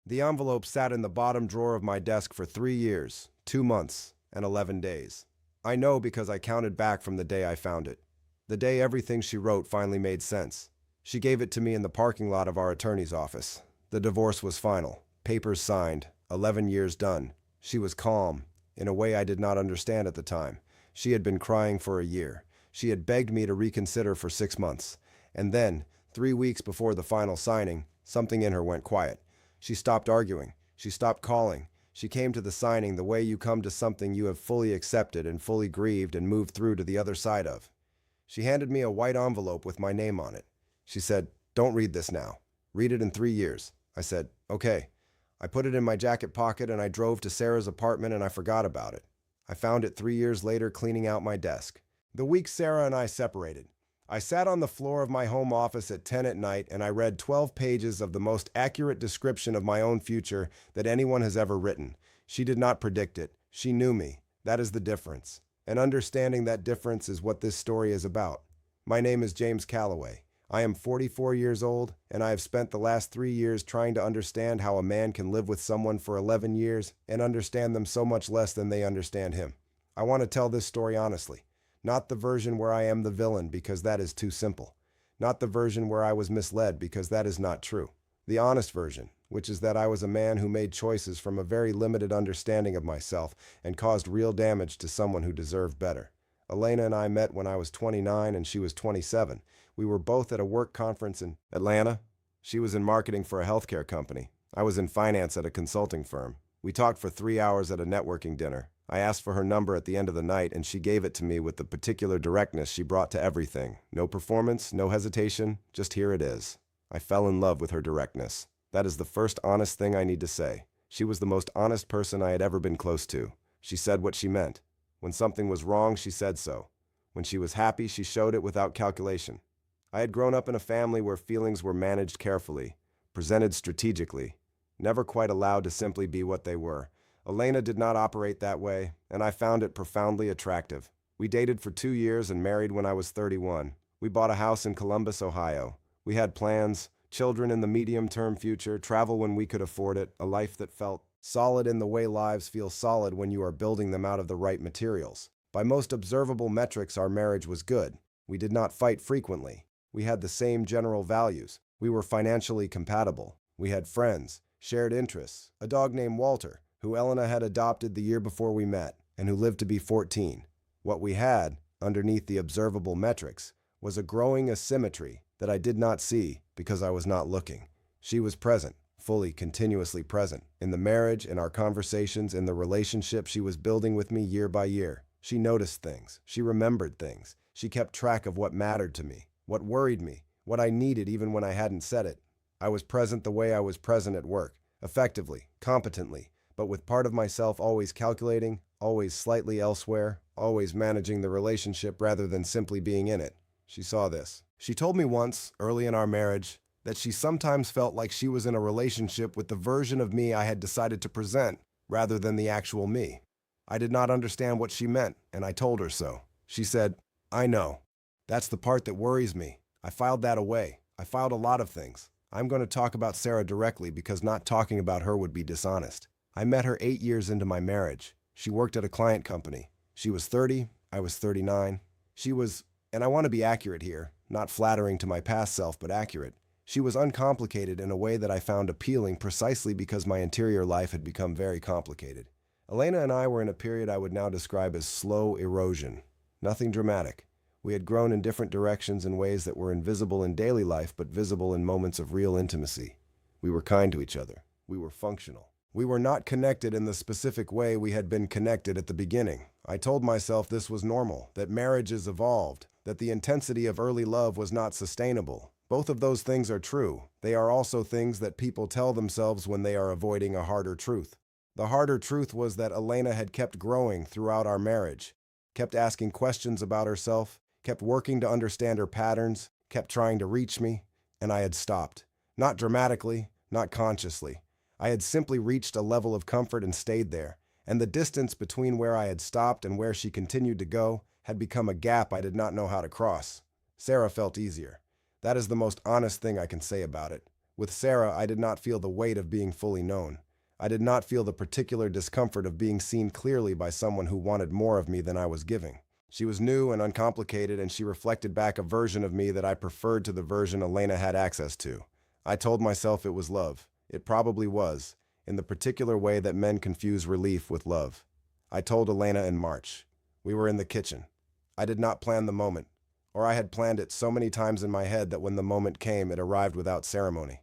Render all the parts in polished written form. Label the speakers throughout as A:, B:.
A: The envelope sat in the bottom drawer of my desk for 3 years, 2 months, and 11 days. I know because I counted back from the day I found it. The day everything she wrote finally made sense. She gave it to me in the parking lot of our attorney's office. The divorce was final. Papers signed. 11 years done. She was calm, in a way I did not understand at the time. She had been crying for a year. She had begged me to reconsider for 6 months. And then, 3 weeks before the final signing, something in her went quiet. She stopped arguing. She stopped calling. She came to the signing the way you come to something you have fully accepted and fully grieved and moved through to the other side of. She handed me a white envelope with my name on it. She said, "Don't read this now. Read it in 3 years." I said, "Okay." I put it in my jacket pocket and I drove to Sarah's apartment and I forgot about it. I found it 3 years later cleaning out my desk. The week Sarah and I separated, I sat on the floor of my home office at 10 at night and I read 12 pages of the most accurate description of my own future that anyone has ever written. She did not predict it. She knew me. That is the difference. And understanding that difference is what this story is about. My name is James Calloway. I am 44 years old, and I have spent the last 3 years trying to understand how a man can live with someone for 11 years and understand them so much less than they understand him. I want to tell this story honestly. Not the version where I am the villain because that is too simple. Not the version where I was misled because that is not true. The honest version, which is that I was a man who made choices from a very limited understanding of myself and caused real damage to someone who deserved better. Elena and I met when I was 29 and she was 27. We were both at a work conference in Atlanta. She was in marketing for a healthcare company. I was in finance at a consulting firm. We talked for 3 hours at a networking dinner. I asked for her number at the end of the night, and she gave it to me with the particular directness she brought to everything. No performance, no hesitation, just here it is. I fell in love with her directness. That is the first honest thing I need to say. She was the most honest person I had ever been close to. She said what she meant. When something was wrong, she said so. When she was happy, she showed it without calculation. I had grown up in a family where feelings were managed carefully, presented strategically, never quite allowed to simply be what they were. Elena did not operate that way, and I found it profoundly attractive. We dated for 2 years and married when I was 31. We bought a house in Columbus, Ohio. We had plans, children in the medium-term future, travel when we could afford it, a life that felt solid in the way lives feel solid when you are building them out of the right materials. By most observable metrics, our marriage was good. We did not fight frequently. We had the same general values. We were financially compatible. We had friends, shared interests, a dog named Walter, who Elena had adopted the year before we met, and who lived to be 14. What we had, underneath the observable metrics, was a growing asymmetry that I did not see because I was not looking. She was present, fully, continuously present, in the marriage, in our conversations, in the relationship she was building with me year by year. She noticed things. She remembered things. She kept track of what mattered to me, what worried me, what I needed even when I hadn't said it. I was present the way I was present at work, effectively, competently, but with part of myself always calculating, always slightly elsewhere, always managing the relationship rather than simply being in it. She saw this. She told me once, early in our marriage, that she sometimes felt like she was in a relationship with the version of me I had decided to present, rather than the actual me. I did not understand what she meant, and I told her so. She said, "I know. That's the part that worries me. I filed that away. I filed a lot of things. I'm going to talk about Sarah directly because not talking about her would be dishonest. I met her 8 years into my marriage. She worked at a client company. She was 30, I was 39. She was, and I want to be accurate here, not flattering to my past self, but accurate. She was uncomplicated in a way that I found appealing precisely because my interior life had become very complicated. Elena and I were in a period I would now describe as slow erosion. Nothing dramatic. We had grown in different directions in ways that were invisible in daily life, but visible in moments of real intimacy. We were kind to each other. We were functional. We were not connected in the specific way we had been connected at the beginning. I told myself this was normal, that marriages evolved, that the intensity of early love was not sustainable. Both of those things are true. They are also things that people tell themselves when they are avoiding a harder truth. The harder truth was that Elena had kept growing throughout our marriage, kept asking questions about herself, kept working to understand her patterns, kept trying to reach me, and I had stopped. Not dramatically, not consciously. I had simply reached a level of comfort and stayed there, and the distance between where I had stopped and where she continued to go had become a gap I did not know how to cross. Sarah felt easier. That is the most honest thing I can say about it. With Sarah, I did not feel the weight of being fully known. I did not feel the particular discomfort of being seen clearly by someone who wanted more of me than I was giving. She was new and uncomplicated, and she reflected back a version of me that I preferred to the version Elena had access to. I told myself it was love. It probably was, in the particular way that men confuse relief with love. I told Elena in March. We were in the kitchen. I did not plan the moment, or I had planned it so many times in my head that when the moment came, it arrived without ceremony.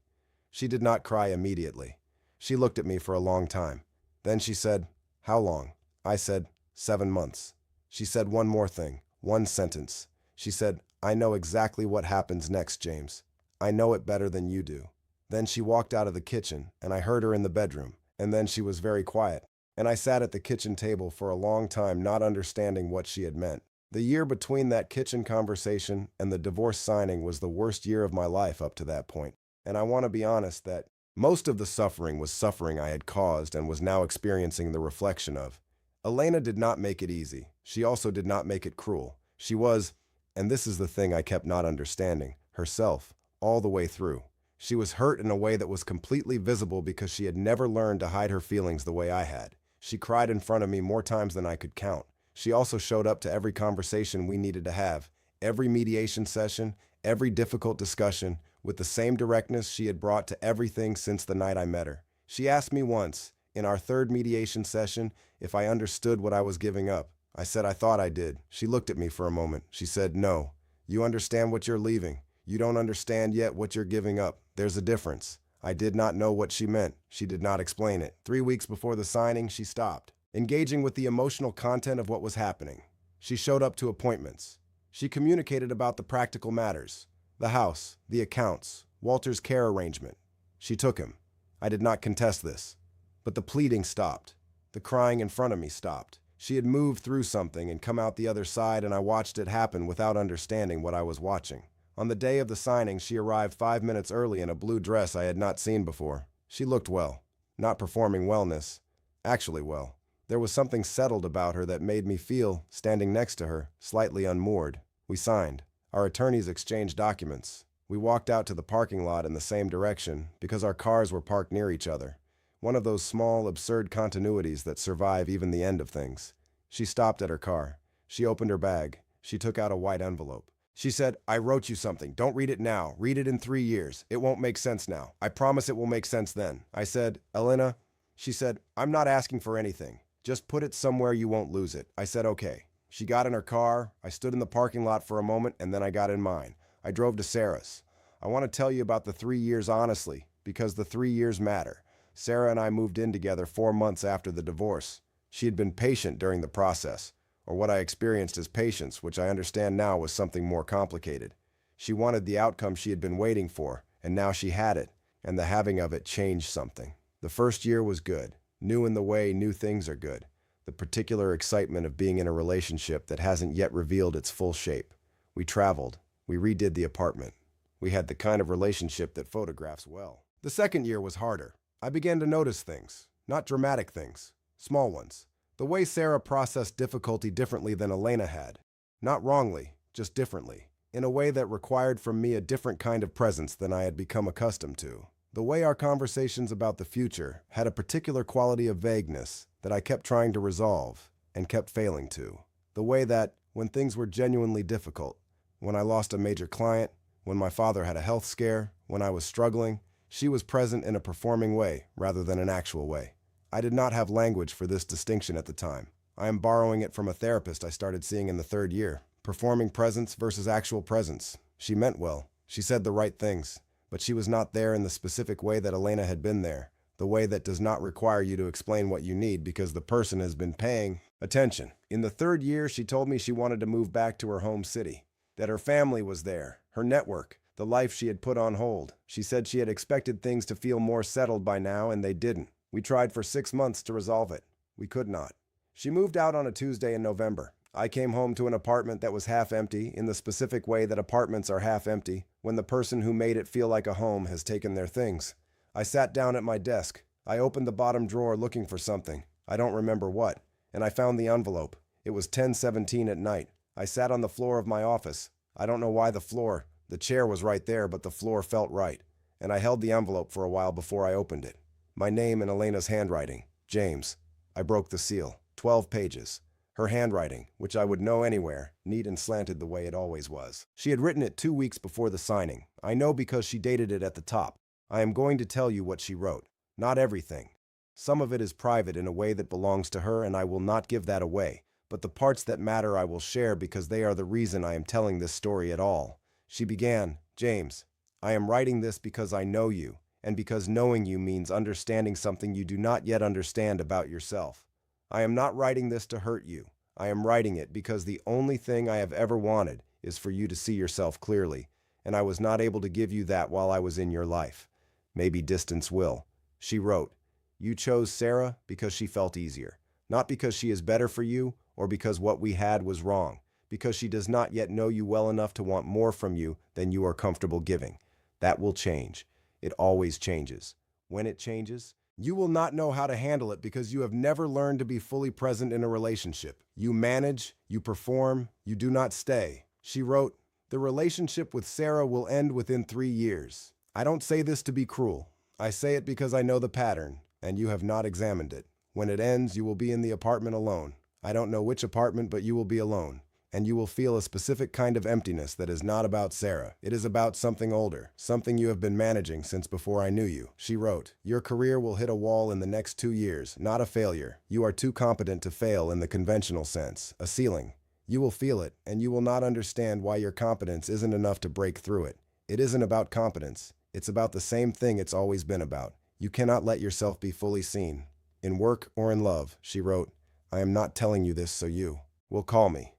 A: She did not cry immediately. She looked at me for a long time. Then she said, "How long?" I said, 7 months. She said one more thing, one sentence. She said, "I know exactly what happens next, James. I know it better than you do." Then she walked out of the kitchen, and I heard her in the bedroom, and then she was very quiet. And I sat at the kitchen table for a long time not understanding what she had meant. The year between that kitchen conversation and the divorce signing was the worst year of my life up to that point. And I want to be honest that most of the suffering was suffering I had caused and was now experiencing the reflection of. Elena did not make it easy. She also did not make it cruel. She was, and this is the thing I kept not understanding, herself, all the way through. She was hurt in a way that was completely visible because she had never learned to hide her feelings the way I had. She cried in front of me more times than I could count. She also showed up to every conversation we needed to have, every mediation session, every difficult discussion, with the same directness she had brought to everything since the night I met her. She asked me once, in our third mediation session, if I understood what I was giving up. I said I thought I did. She looked at me for a moment. She said, "No, you understand what you're leaving. You don't understand yet what you're giving up. There's a difference." I did not know what she meant. She did not explain it. 3 weeks before the signing, she stopped, engaging with the emotional content of what was happening. She showed up to appointments. She communicated about the practical matters, the house, the accounts, Walter's care arrangement. She took him. I did not contest this. But the pleading stopped. The crying in front of me stopped. She had moved through something and come out the other side, and I watched it happen without understanding what I was watching. On the day of the signing, she arrived 5 minutes early in a blue dress I had not seen before. She looked well. Not performing wellness. Actually well. There was something settled about her that made me feel, standing next to her, slightly unmoored. We signed. Our attorneys exchanged documents. We walked out to the parking lot in the same direction because our cars were parked near each other. One of those small, absurd continuities that survive even the end of things. She stopped at her car. She opened her bag. She took out a white envelope. She said, "I wrote you something. Don't read it now. Read it in 3 years. It won't make sense now. I promise it will make sense then." I said, "Elena," she said, "I'm not asking for anything. Just put it somewhere you won't lose it." I said, "Okay." She got in her car. I stood in the parking lot for a moment, and then I got in mine. I drove to Sarah's. I want to tell you about the 3 years honestly, because the 3 years matter. Sarah and I moved in together 4 months after the divorce. She had been patient during the process, or what I experienced as patience, which I understand now was something more complicated. She wanted the outcome she had been waiting for, and now she had it, and the having of it changed something. The first year was good, new in the way new things are good. The particular excitement of being in a relationship that hasn't yet revealed its full shape. We traveled. We redid the apartment. We had the kind of relationship that photographs well. The second year was harder. I began to notice things, not dramatic things, small ones. The way Sarah processed difficulty differently than Elena had. Not wrongly, just differently. In a way that required from me a different kind of presence than I had become accustomed to. The way our conversations about the future had a particular quality of vagueness that I kept trying to resolve and kept failing to. The way that, when things were genuinely difficult, when I lost a major client, when my father had a health scare, when I was struggling, she was present in a performing way rather than an actual way. I did not have language for this distinction at the time. I am borrowing it from a therapist I started seeing in the 3rd year. Performing presence versus actual presence. She meant well. She said the right things. But she was not there in the specific way that Elena had been there. The way that does not require you to explain what you need because the person has been paying attention. In the 3rd year, she told me she wanted to move back to her home city. That her family was there. Her network. The life she had put on hold. She said she had expected things to feel more settled by now, and they didn't. We tried for 6 months to resolve it. We could not. She moved out on a Tuesday in November. I came home to an apartment that was half empty, in the specific way that apartments are half empty, when the person who made it feel like a home has taken their things. I sat down at my desk. I opened the bottom drawer looking for something. I don't remember what. And I found the envelope. It was 10:17 at night. I sat on the floor of my office. I don't know why the chair was right there, but the floor felt right. and I held the envelope for a while before I opened it. My name in Elena's handwriting, James. I broke the seal. 12 pages. Her handwriting, which I would know anywhere, neat and slanted the way it always was. She had written it 2 weeks before the signing. I know because she dated it at the top. I am going to tell you what she wrote. Not everything. Some of it is private in a way that belongs to her, and I will not give that away. But the parts that matter I will share because they are the reason I am telling this story at all. She began, James, I am writing this because I know you, and because knowing you means understanding something you do not yet understand about yourself. I am not writing this to hurt you. I am writing it because the only thing I have ever wanted is for you to see yourself clearly, and I was not able to give you that while I was in your life. Maybe distance will. She wrote, You chose Sarah because she felt easier, not because she is better for you or because what we had was wrong, because she does not yet know you well enough to want more from you than you are comfortable giving. That will change. It always changes. When it changes, you will not know how to handle it because you have never learned to be fully present in a relationship. You manage, you perform, you do not stay. She wrote, The relationship with Sarah will end within 3 years. I don't say this to be cruel. I say it because I know the pattern, and you have not examined it. When it ends, you will be in the apartment alone. I don't know which apartment, but you will be alone. And you will feel a specific kind of emptiness that is not about Sarah. It is about something older, something you have been managing since before I knew you. She wrote, Your career will hit a wall in the next 2 years, not a failure. You are too competent to fail in the conventional sense, a ceiling. You will feel it, and you will not understand why your competence isn't enough to break through it. It isn't about competence. It's about the same thing it's always been about. You cannot let yourself be fully seen. In work or in love, she wrote, I am not telling you this so you will call me.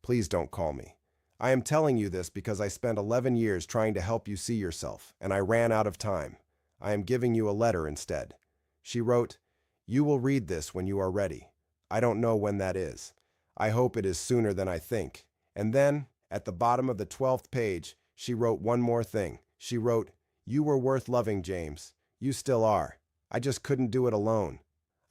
A: Please don't call me. I am telling you this because I spent 11 years trying to help you see yourself, and I ran out of time. I am giving you a letter instead. She wrote, You will read this when you are ready. I don't know when that is. I hope it is sooner than I think. And then, at the bottom of the 12th page, she wrote one more thing. She wrote, You were worth loving, James. You still are. I just couldn't do it alone.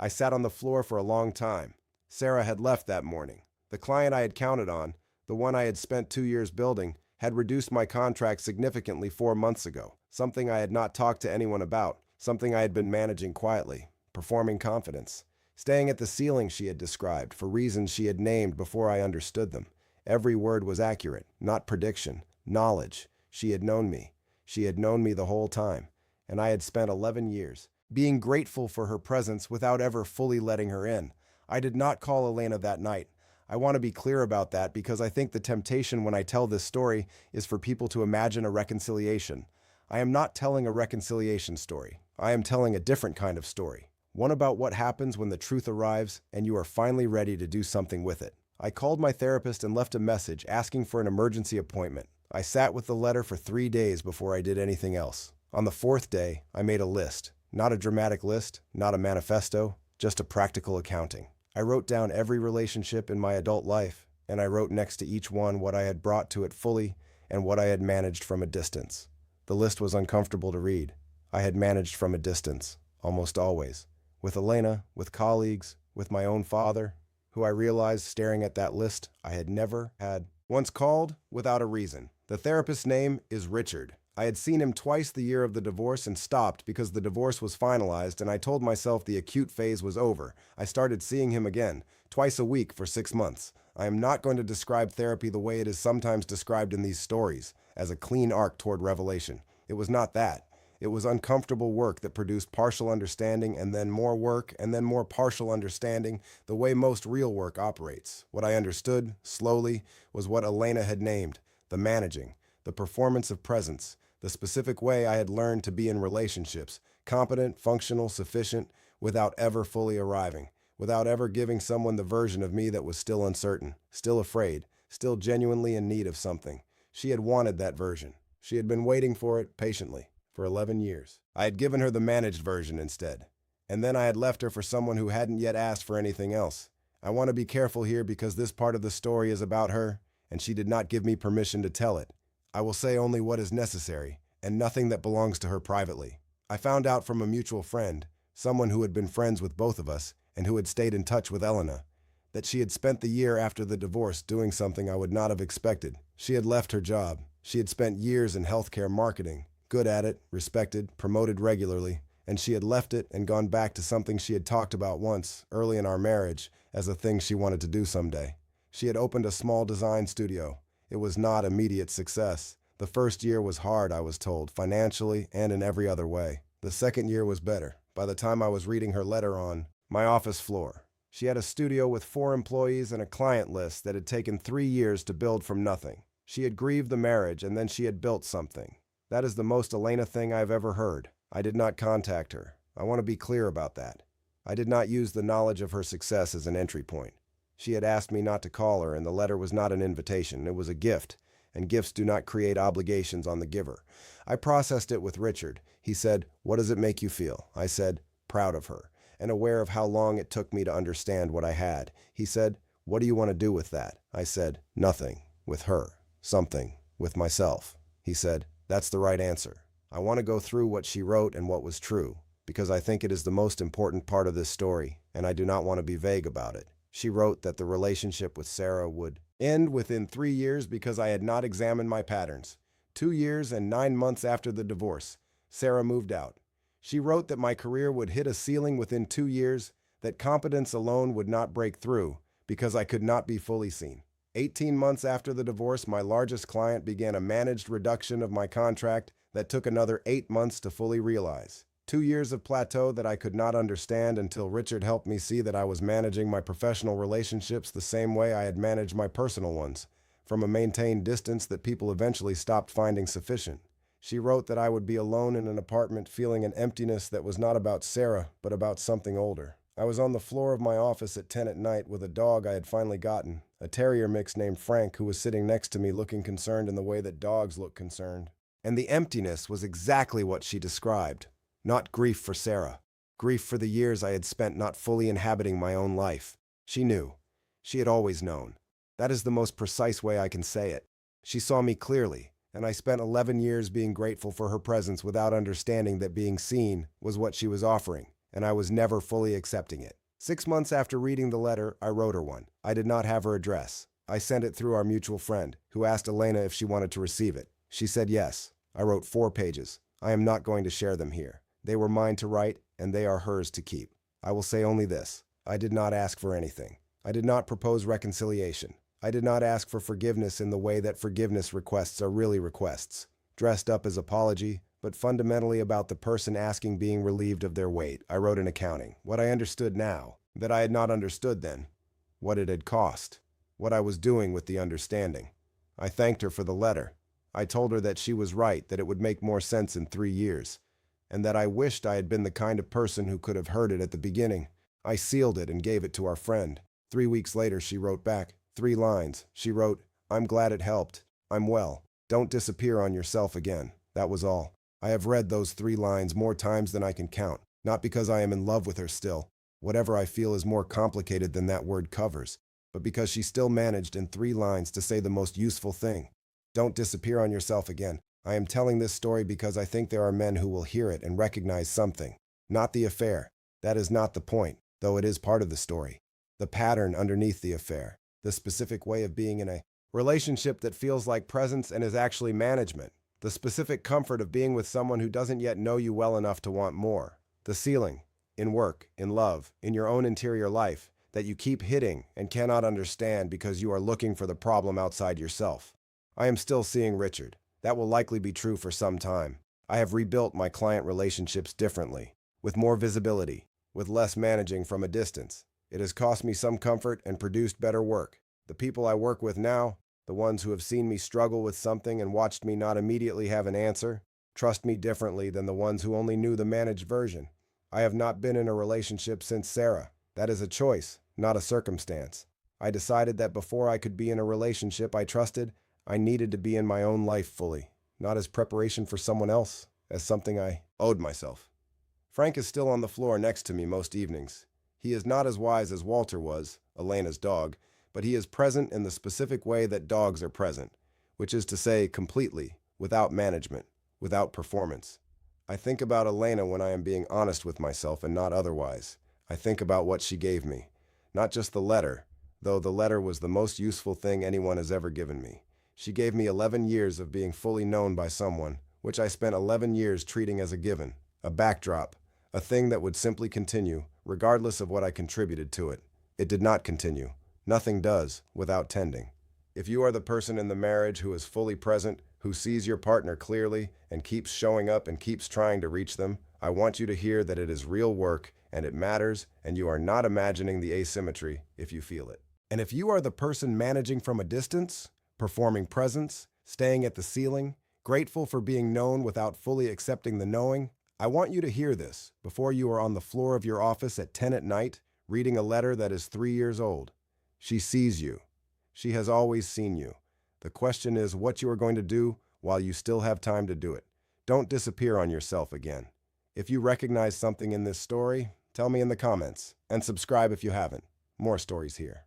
A: I sat on the floor for a long time. Sarah had left that morning. The client I had counted on, the one I had spent 2 years building, had reduced my contract significantly 4 months ago, something I had not talked to anyone about, something I had been managing quietly, performing confidence, staying at the ceiling she had described for reasons she had named before I understood them. Every word was accurate, not prediction, knowledge. She had known me. She had known me the whole time, and I had spent 11 years being grateful for her presence without ever fully letting her in. I did not call Elena that night. I want to be clear about that because I think the temptation when I tell this story is for people to imagine a reconciliation. I am not telling a reconciliation story. I am telling a different kind of story. One about what happens when the truth arrives and you are finally ready to do something with it. I called my therapist and left a message asking for an emergency appointment. I sat with the letter for 3 days before I did anything else. On the 4th day, I made a list. Not a dramatic list, not a manifesto, just a practical accounting. I wrote down every relationship in my adult life, and I wrote next to each one what I had brought to it fully and what I had managed from a distance. The list was uncomfortable to read. I had managed from a distance, almost always. With Elena, with colleagues, with my own father, who I realized staring at that list I had never had once called without a reason. The therapist's name is Richard. I had seen him twice the year of the divorce and stopped because the divorce was finalized, and I told myself the acute phase was over. I started seeing him again, twice a week for 6 months. I am not going to describe therapy the way it is sometimes described in these stories, as a clean arc toward revelation. It was not that. It was uncomfortable work that produced partial understanding and then more work and then more partial understanding, the way most real work operates. What I understood, slowly, was what Elena had named, the managing, the performance of presence, the specific way I had learned to be in relationships, competent, functional, sufficient, without ever fully arriving, without ever giving someone the version of me that was still uncertain, still afraid, still genuinely in need of something. She had wanted that version. She had been waiting for it patiently, for 11 years. I had given her the managed version instead, and then I had left her for someone who hadn't yet asked for anything else. I want to be careful here because this part of the story is about her, and she did not give me permission to tell it. I will say only what is necessary, and nothing that belongs to her privately. I found out from a mutual friend, someone who had been friends with both of us, and who had stayed in touch with Elena, that she had spent the year after the divorce doing something I would not have expected. She had left her job. She had spent years in healthcare marketing, good at it, respected, promoted regularly, and she had left it and gone back to something she had talked about once, early in our marriage, as a thing she wanted to do someday. She had opened a small design studio. It was not immediate success. The first year was hard, I was told, financially and in every other way. The second year was better. By the time I was reading her letter on my office floor, she had a studio with 4 employees and a client list that had taken 3 years to build from nothing. She had grieved the marriage and then she had built something. That is the most Elena thing I've ever heard. I did not contact her. I want to be clear about that. I did not use the knowledge of her success as an entry point. She had asked me not to call her, and the letter was not an invitation. It was a gift, and gifts do not create obligations on the giver. I processed it with Richard. He said, "What does it make you feel?" I said, "Proud of her," and aware of how long it took me to understand what I had. He said, "What do you want to do with that?" I said, "Nothing. With her. Something. With myself." He said, "That's the right answer. I want to go through what she wrote and what was true, because I think it is the most important part of this story, and I do not want to be vague about it." She wrote that the relationship with Sarah would end within 3 years because I had not examined my patterns. 2 years and 9 months after the divorce, Sarah moved out. She wrote that my career would hit a ceiling within 2 years, that competence alone would not break through because I could not be fully seen. 18 months after the divorce, my largest client began a managed reduction of my contract that took another 8 months to fully realize. 2 years of plateau that I could not understand until Richard helped me see that I was managing my professional relationships the same way I had managed my personal ones, from a maintained distance that people eventually stopped finding sufficient. She wrote that I would be alone in an apartment feeling an emptiness that was not about Sarah, but about something older. I was on the floor of my office at 10 at night with a dog I had finally gotten, a terrier mix named Frank, who was sitting next to me looking concerned in the way that dogs look concerned. And the emptiness was exactly what she described. Not grief for Sarah. Grief for the years I had spent not fully inhabiting my own life. She knew. She had always known. That is the most precise way I can say it. She saw me clearly, and I spent 11 years being grateful for her presence without understanding that being seen was what she was offering, and I was never fully accepting it. 6 months after reading the letter, I wrote her one. I did not have her address. I sent it through our mutual friend, who asked Elena if she wanted to receive it. She said yes. I wrote 4 pages. I am not going to share them here. They were mine to write, and they are hers to keep. I will say only this. I did not ask for anything. I did not propose reconciliation. I did not ask for forgiveness in the way that forgiveness requests are really requests, dressed up as apology, but fundamentally about the person asking being relieved of their weight. I wrote an accounting. What I understood now, that I had not understood then. What it had cost. What I was doing with the understanding. I thanked her for the letter. I told her that she was right, that it would make more sense in 3 years, and that I wished I had been the kind of person who could have heard it at the beginning. I sealed it and gave it to our friend. 3 weeks later, she wrote back. 3 lines. She wrote, "I'm glad it helped. I'm well. Don't disappear on yourself again." That was all. I have read those 3 lines more times than I can count, not because I am in love with her still. Whatever I feel is more complicated than that word covers, but because she still managed in 3 lines to say the most useful thing. Don't disappear on yourself again. I am telling this story because I think there are men who will hear it and recognize something. Not the affair. That is not the point, though it is part of the story. The pattern underneath the affair. The specific way of being in a relationship that feels like presence and is actually management. The specific comfort of being with someone who doesn't yet know you well enough to want more. The ceiling, in work, in love, in your own interior life, that you keep hitting and cannot understand because you are looking for the problem outside yourself. I am still seeing Richard. That will likely be true for some time. I have rebuilt my client relationships differently, with more visibility, with less managing from a distance. It has cost me some comfort and produced better work. The people I work with now, the ones who have seen me struggle with something and watched me not immediately have an answer, trust me differently than the ones who only knew the managed version. I have not been in a relationship since Sarah. That is a choice, not a circumstance. I decided that before I could be in a relationship I trusted, I needed to be in my own life fully, not as preparation for someone else, as something I owed myself. Frank is still on the floor next to me most evenings. He is not as wise as Walter was, Elena's dog, but he is present in the specific way that dogs are present, which is to say completely, without management, without performance. I think about Elena when I am being honest with myself and not otherwise. I think about what she gave me, not just the letter, though the letter was the most useful thing anyone has ever given me. She gave me 11 years of being fully known by someone, which I spent 11 years treating as a given, a backdrop, a thing that would simply continue, regardless of what I contributed to it. It did not continue. Nothing does, without tending. If you are the person in the marriage who is fully present, who sees your partner clearly, and keeps showing up and keeps trying to reach them, I want you to hear that it is real work, and it matters, and you are not imagining the asymmetry if you feel it. And if you are the person managing from a distance, performing presence, staying at the ceiling, grateful for being known without fully accepting the knowing, I want you to hear this before you are on the floor of your office at 10 at night, reading a letter that is 3 years old. She sees you. She has always seen you. The question is what you are going to do while you still have time to do it. Don't disappear on yourself again. If you recognize something in this story, tell me in the comments, and subscribe if you haven't. More stories here.